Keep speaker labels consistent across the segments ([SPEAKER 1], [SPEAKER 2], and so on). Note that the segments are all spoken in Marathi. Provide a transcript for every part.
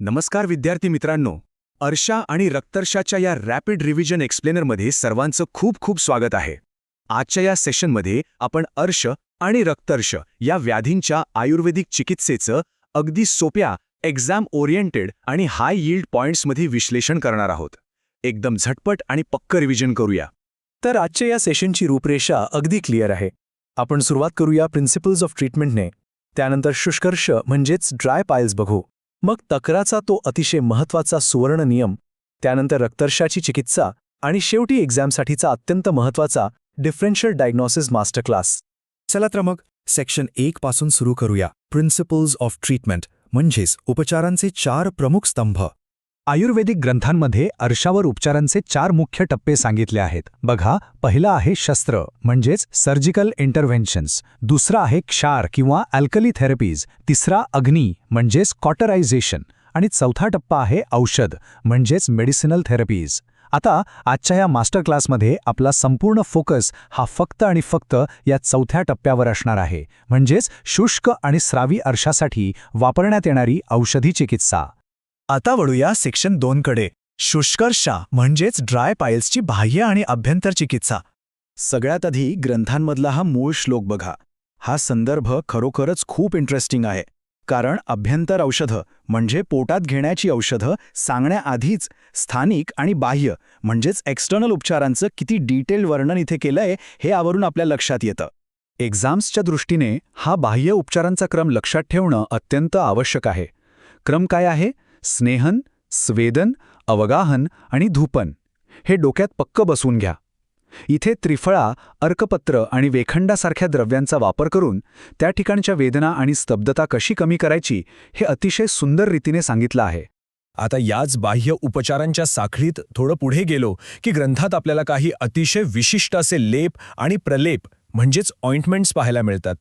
[SPEAKER 1] नमस्कार विद्यार्थी मित्रांनो. अर्शा आणि रक्तर्षाच्या या रॅपिड रिव्हिजन एक्सप्लेनरमध्ये सर्वांचं खूप खूप स्वागत आहे. आजच्या या सेशनमध्ये आपण अर्श आणि रक्तर्ष या व्याधींच्या आयुर्वेदिक चिकित्सेचं अगदी सोप्या, एक्झाम ओरिएंटेड आणि हाय यील्ड पॉइंट्समध्ये विश्लेषण करणार आहोत. एकदम झटपट आणि पक्क रिव्हिजन करूया.
[SPEAKER 2] तर आजच्या या सेशनची रूपरेषा अगदी क्लिअर आहे. आपण सुरुवात करूया प्रिन्सिपल्स ऑफ ट्रीटमेंटने. त्यानंतर शुष्कर्ष म्हणजेच ड्राय पाईल्स बघू. मग तक्राचा तो अतिशय महत्त्वाचा सुवर्ण नियम, त्यानंतर रक्तर्षाची चिकित्सा आणि शेवटी एक्झामसाठीचा अत्यंत महत्त्वाचा डिफरेन्शियल डायग्नोसिस मास्टर क्लास.
[SPEAKER 3] चला तर मग सेक्शन 1 पासून सुरू करूया. प्रिन्सिपल्स ऑफ ट्रीटमेंट म्हणजेच उपचारांचे 4 प्रमुख स्तंभ.
[SPEAKER 2] आयुर्वेदिक ग्रंथांमध्ये अर्शावर उपचारांचे 4 मुख्य टप्पे सांगितले आहेत. बघा, पहिला आहे शस्त्र म्हणजेच सर्जिकल इंटरव्हेन्शन्स, दुसरा आहे क्षार किंवा अल्कली थेरपीज, तिसरा अग्नी म्हणजेच कॉटरायझेशन आणि चौथा टप्पा आहे औषध म्हणजेच मेडिसिनल थेरपीज. आता आजच्या या मास्टर क्लासमध्ये आपला संपूर्ण फोकस हा फक्त आणि फक्त या चौथ्या टप्प्यावर असणार आहे, म्हणजेच शुष्क आणि स्रावी अर्शासाठी वापरण्यात येणारी औषधी चिकित्सा.
[SPEAKER 3] आता वळूया सेक्शन 2 कडे. शुष्कर्षा म्हणजेच ड्राय पाईल्सची बाह्य आणि अभ्यंतर चिकित्सा. सगळ्यात आधी ग्रंथांमधला हा मूळ श्लोक बघा. हा संदर्भ खरोखरच खूप इंटरेस्टिंग आहे, कारण अभ्यंतर औषधं म्हणजे पोटात घेण्याची औषधं सांगण्याआधीच स्थानिक आणि बाह्य म्हणजेच एक्सटर्नल उपचारांचं किती डिटेल्ड वर्णन इथे केलंय हे यावरून आपल्या लक्षात येतं.
[SPEAKER 2] एक्झाम्सच्या दृष्टीने हा बाह्य उपचारांचा क्रम लक्षात ठेवणं अत्यंत आवश्यक आहे. क्रम काय आहे? स्नेहन, स्वेदन, अवगाहन आणि धूपन. हे डोक्यात पक्क बसवून घ्या. इथे त्रिफळा, अर्कपत्र आणि वेखंडासारख्या द्रव्यांचा वापर करून त्या ठिकाणच्या वेदना आणि स्तब्धता कशी कमी करायची हे अतिशय सुंदर रीतीने सांगितलं आहे.
[SPEAKER 4] आता याच बाह्य उपचारांच्या साखळीत थोडं पुढे गेलो की ग्रंथात आपल्याला काही अतिशय विशिष्ट असे लेप आणि प्रलेप म्हणजेच ऑइंटमेंट्स पाहायला मिळतात.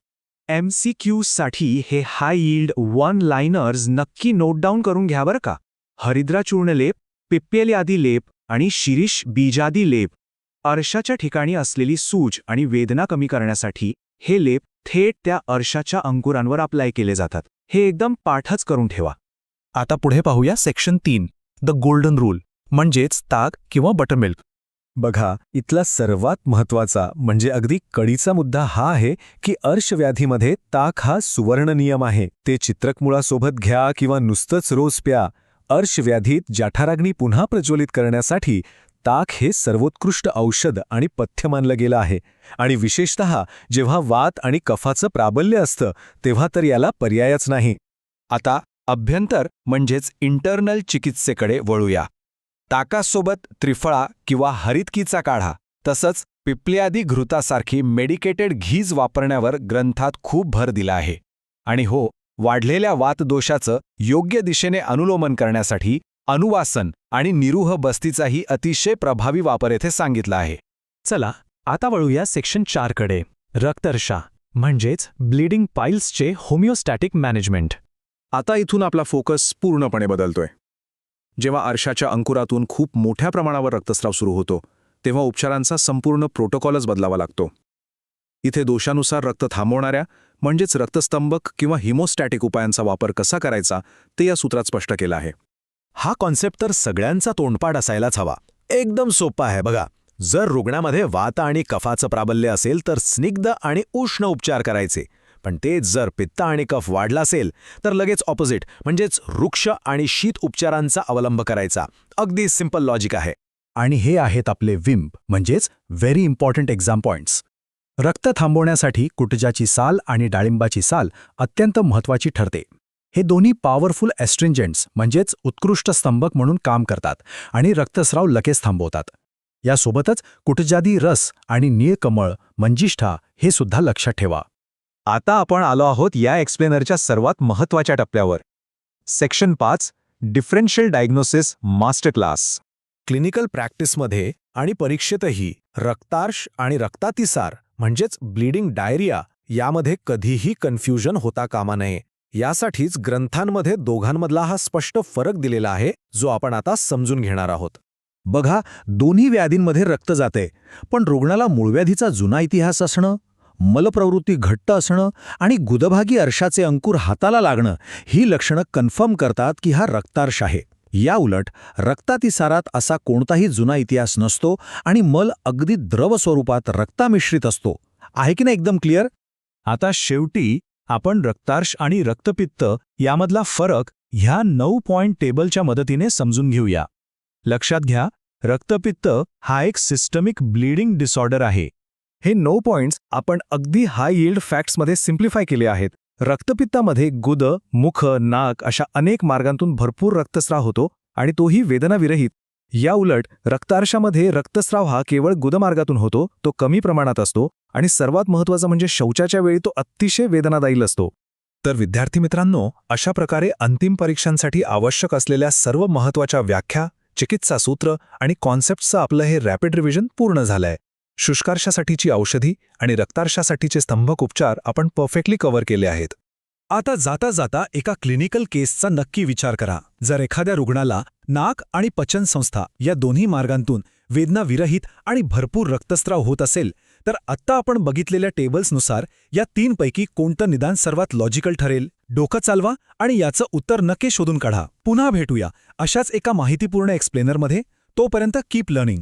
[SPEAKER 1] MCQसाठी हे हाय यील्ड वन लाइनर्स नक्की नोट डाऊन करून घ्या बरं का. हरिद्राचूर्ण लेप, पिप्पेल्यादी लेप आणि शिरीष बीजादी लेप. अर्शाच्या ठिकाणी असलेली सूज आणि वेदना कमी करण्यासाठी हे लेप थेट त्या अर्शाच्या अंकुरांवर अप्लाय केले जातात. हे एकदम पाठच करून ठेवा.
[SPEAKER 3] आता पुढे पाहूया सेक्शन 3, द गोल्डन रूल म्हणजेच ताक किंवा बटरमिल्क.
[SPEAKER 2] बघा, इथला सर्वात महत्त्वाचा म्हणजे अगदी कळीचा मुद्दा हा आहे की अर्शव्याधीमध्ये ताक हा सुवर्ण नियम आहे. ते चित्रकमुळासोबत घ्या किंवा नुसतंच रोज प्या. अर्शव्याधीत जठराग्नी पुन्हा प्रज्वलित करण्यासाठी ताक हे सर्वोत्कृष्ट औषध आणि पथ्य मानलं गेलं आहे. आणि विशेषतः जेव्हा वात आणि कफाचं प्राबल्य असतं तेव्हा तर याला पर्यायच नाही.
[SPEAKER 1] आता अभ्यंतर म्हणजेच इंटरनल चिकित्सेकडे वळूया. ताकासोबत त्रिफळा किंवा हरितकीचा काढा तसंच पिप्ल्यादी घृतासारखी मेडिकेटेड घीज वापरण्यावर ग्रंथात खूप भर दिला आहे. आणि हो, वाढलेल्या वातदोषाचं योग्य दिशेने अनुलोमन करण्यासाठी अनुवासन आणि निरूह बस्तीचाही अतिशय प्रभावी वापर येथे सांगितला आहे.
[SPEAKER 2] चला आता वळूया सेक्शन 4 कडे. रक्तर्षा म्हणजेच ब्लीडिंग पाईल्सचे होमिओस्टॅटिक मॅनेजमेंट.
[SPEAKER 1] आता इथून आपला फोकस पूर्णपणे बदलतोय. जेव्हा अर्शाच्या अंकुरातून खूप मोठ्या प्रमाणावर रक्तस्राव सुरू होतो तेव्हा उपचारांचा संपूर्ण प्रोटोकॉलच बदलावा लागतो. इथे दोषानुसार रक्त थांबवणाऱ्या म्हणजेच रक्तस्तंभक किंवा हिमोस्टॅटिक उपायांचा वापर कसा करायचा ते या सूत्रात स्पष्ट केलं आहे.
[SPEAKER 3] हा कॉन्सेप्ट तर सगळ्यांचा तोंडपाठ असायलाच हवा. एकदम सोपा आहे बघा. जर रुग्णामध्ये वात आणि कफाचं प्राबल्य असेल तर स्निग्ध आणि उष्ण उपचार करायचे, पण तेच जर पित्त आणि कफ वाढला असेल तर लगेच ऑपोजिट म्हणजेच रुक्ष आणि शीत उपचारांचा अवलंब करायचा. अगदी सिंपल लॉजिक आहे.
[SPEAKER 2] आणि हे आहेत आपले विम्प म्हणजेच व्हेरी इम्पॉर्टंट एक्झाम पॉइंट्स. रक्त थांबवण्यासाठी कुटजाची साल आणि डाळिंबाची साल अत्यंत महत्त्वाची ठरते. हे दोन्ही पॉवरफुल एस्ट्रिंजंट्स म्हणजेच उत्कृष्ट स्तंभक म्हणून काम करतात आणि रक्तस्राव लगेच थांबवतात. यासोबतच कुटजादी रस आणि नीळकमळ मंजिष्ठा हे सुद्धा लक्षात ठेवा.
[SPEAKER 1] आता आपण आलो आहोत या एक्सप्लेनरच्या सर्वात महत्त्वाच्या टप्प्यावर. Section 5, differential diagnosis master class.
[SPEAKER 3] Clinical प्रॅक्टिसमध्ये आणि परीक्षेतही रक्तार्श आणि रक्तातिसार म्हणजेच ब्लीडिंग डायरिया यामध्ये कधीही कन्फ्युजन होता कामा नये. यासाठीच ग्रंथांमध्ये दोघांमधला हा स्पष्ट फरक दिलेला आहे, जो आपण आता समजून घेणार आहोत.
[SPEAKER 2] बघा, दोन्ही व्याधींमध्ये रक्त जाते, पण रुग्णाला मूळव्याधीचा जुना इतिहास असणं,
[SPEAKER 3] मलप्रवृत्ती घट्ट असणं आणि गुदभागी अर्शाचे अंकुर हाताला लागणं ही लक्षणं कन्फर्म करतात की हा रक्तार्श आहे. या उलट रक्तातिसारात असा कोणताही जुना इतिहास नसतो आणि मल अगदी द्रव स्वरूपात रक्तामिश्रित असतो. आहे की नाही एकदम क्लिअर?
[SPEAKER 2] आता शेवटी आपण रक्तार्श आणि रक्तपित्त यामधला फरक ह्या 9 पॉइंट टेबलच्या मदतीने समजून घेऊया. लक्षात घ्या, रक्तपित्त हा एक सिस्टमिक ब्लीडिंग डिसऑर्डर आहे.
[SPEAKER 4] हे 9 पॉइंट्स आपण अगदी हाय यील्ड फॅक्ट्समध्ये सिम्प्लिफाय केले आहेत. रक्तपित्तामध्ये गुद, मुख, नाक अशा अनेक मार्गांतून भरपूर रक्तस्राव होतो आणि तोही वेदनाविरहित. या उलट रक्तार्शामध्ये रक्तस्राव हा केवळ गुदमार्गातून होतो, तो कमी प्रमाणात असतो आणि सर्वात महत्त्वाचं म्हणजे शौचाच्या वेळी तो अतिशय वेदनादायी असतो.
[SPEAKER 1] तर विद्यार्थी मित्रांनो, अशा प्रकारे अंतिम परीक्षांसाठी आवश्यक असलेल्या सर्व महत्त्वाच्या व्याख्या, चिकित्सा सूत्र आणि कॉन्सेप्टचं आपलं हे रॅपिड रिव्हिजन पूर्ण झालंय. शुष्कार्शासाठीची औषधी आणि रक्तार्शासाठीचे स्तंभक उपचार आपण परफेक्टली कव्हर केले आहेत.
[SPEAKER 3] आता जाता जाता एका क्लिनिकल केसचा नक्की विचार करा. जर एखाद्या रुग्णाला नाक आणि पचनसंस्था या दोन्ही मार्गांतून वेदनाविरहित आणि भरपूर रक्तस्राव होत असेल, तर आत्ता आपण बघितलेल्या टेबल्सनुसार या 3 पैकी कोणतं निदान सर्वात लॉजिकल ठरेल? डोकं चालवा आणि याचं उत्तर नक्की शोधून काढा. पुन्हा भेटूया अशाच एका माहितीपूर्ण एक्सप्लेनरमध्ये. तोपर्यंत कीप लर्निंग.